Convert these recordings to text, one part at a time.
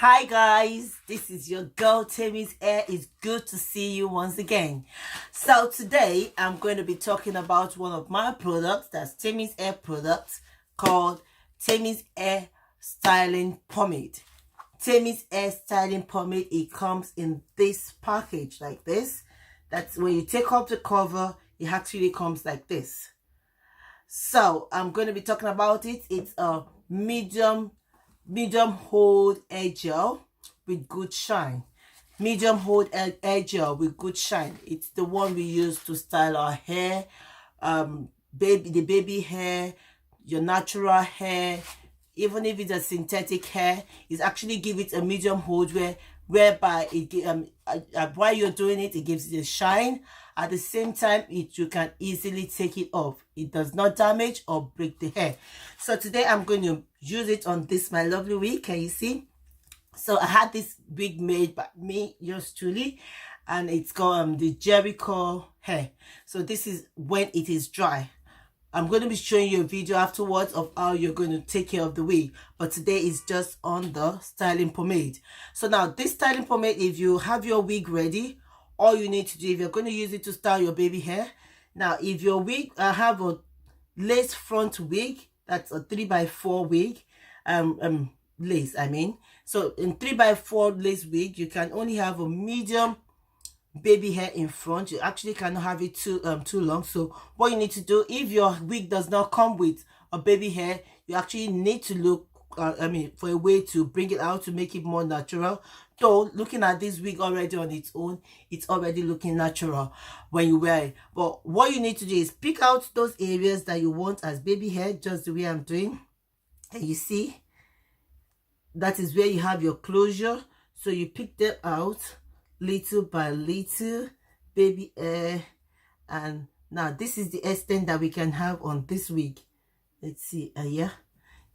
Hi guys, this is your girl Temmyz here. It's good to see you once again. So today I'm going to be talking about one of my products, that's Temmyz hair product called Temmyz hair styling pomade. Temmyz hair styling pomade, it comes in this package like this. That's when you take off the cover, it actually comes like this. So I'm going to be talking about it. It's a medium hold hair gel with good shine. Medium hold hair gel with good shine. It's the one we use to style our hair, the baby hair, your natural hair. Even if it's a synthetic hair, it's actually give it a medium hold whereby it while you're doing it, it gives it a shine. At the same time, you can easily take it off. It does not damage or break the hair. So today I'm going to use it on this my lovely wig. Can you see? So I had this wig made by me, yours truly, and it's called the Jericho hair. So this is when it is dry. I'm going to be showing you a video afterwards of how you're going to take care of the wig. But today is just on the styling pomade. So now this styling pomade, if you have your wig ready, all you need to do, if you're going to use it to style your baby hair. Now, if your wig, I have a lace front wig, that's a 3x4 wig, lace, I mean. So in 3x4 lace wig, you can only have a medium baby hair in front. You actually cannot have it too long. So what you need to do, if your wig does not come with a baby hair, you actually need to look for a way to bring it out to make it more natural. So looking at this wig already on its own, it's already looking natural when you wear it. But what you need to do is pick out those areas that you want as baby hair, just the way I'm doing. And you see, that is where you have your closure. So you pick them out little by little, baby hair. And now this is the extent that we can have on this wig. Let's see, yeah,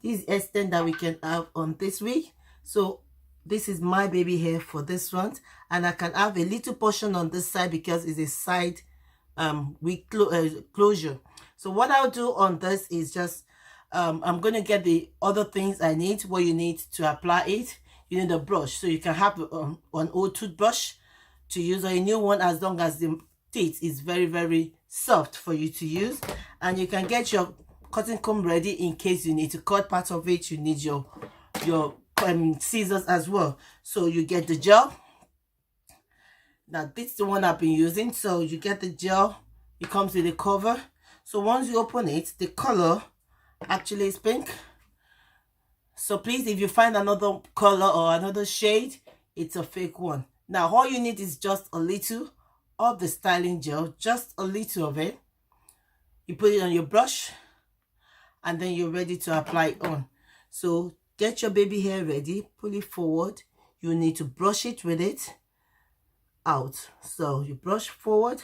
this is the extent that we can have on this wig. So this is my baby hair for this front, and I can have a little portion on this side because it's a side wig closure. So what I'll do on this is just I'm going to get the other things I need. What you need to apply it, you need a brush. So you can have an old toothbrush to use, or a new one, as long as the teeth is very soft for you to use. And you can get your cutting comb ready in case you need to cut part of it. You need your scissors as well. So you get the gel. Now this is the one I've been using. So you get the gel, it comes with a cover. So once you open it, the color actually is pink. So please, if you find another color or another shade, it's a fake one. Now all you need is just a little of the styling gel, just a little of it. You put it on your brush and then you're ready to apply it on. So get your baby hair ready, pull it forward. You need to brush it with it out. So you brush forward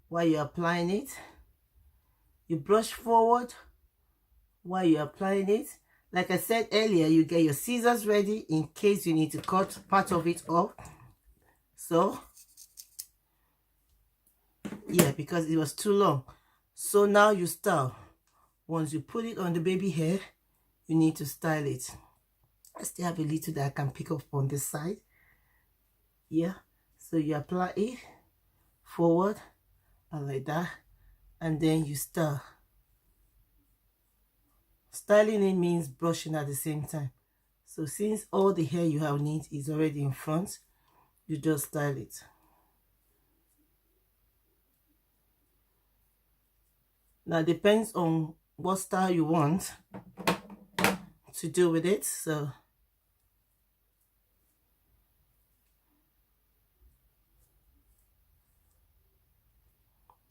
while you're applying it. You brush forward while you're applying it. Like I said earlier, you get your scissors ready in case you need to cut part of it off. So yeah, because it was too long. So now you style. Once you put it on the baby hair, you need to style it. I still have a little that I can pick up on this side. Yeah, so you apply it forward and like that, and then you style. Styling it means brushing at the same time. So since all the hair you have need is already in front, you just style it. Now it depends on what style you want to do with it. So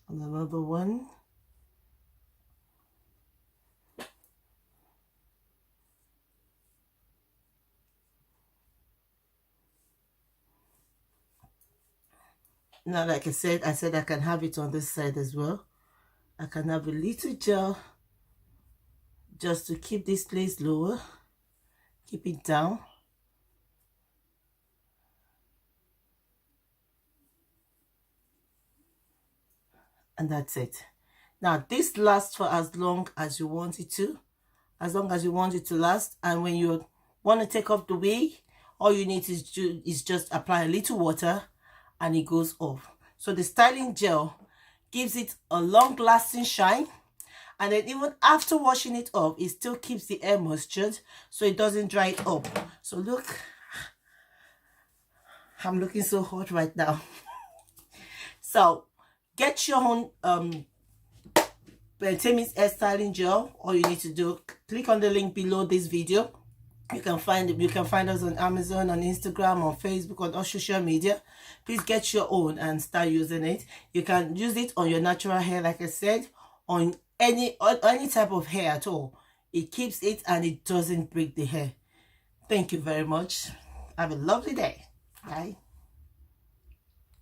another one. Now, like I said I can have it on this side as well. I can have a little gel just to keep this place lower, keep it down. And that's it. Now this lasts for as long as you want it to, as long as you want it to last. And when you want to take off the wig, All you need to do is just apply a little water and it goes off. So the styling gel gives it a long lasting shine, and then even after washing it off, it still keeps the hair moistured so it doesn't dry it up. So look, I'm looking so hot right now. So get your own Temmyz hair styling gel. All you need to do, click on the link below this video. You can find us on Amazon, on Instagram, on Facebook, on all social media. Please get your own and start using it. You can use it on your natural hair, like I said, on any type of hair at all. It keeps it and it doesn't break the hair. Thank you very much. Have a lovely day. Bye.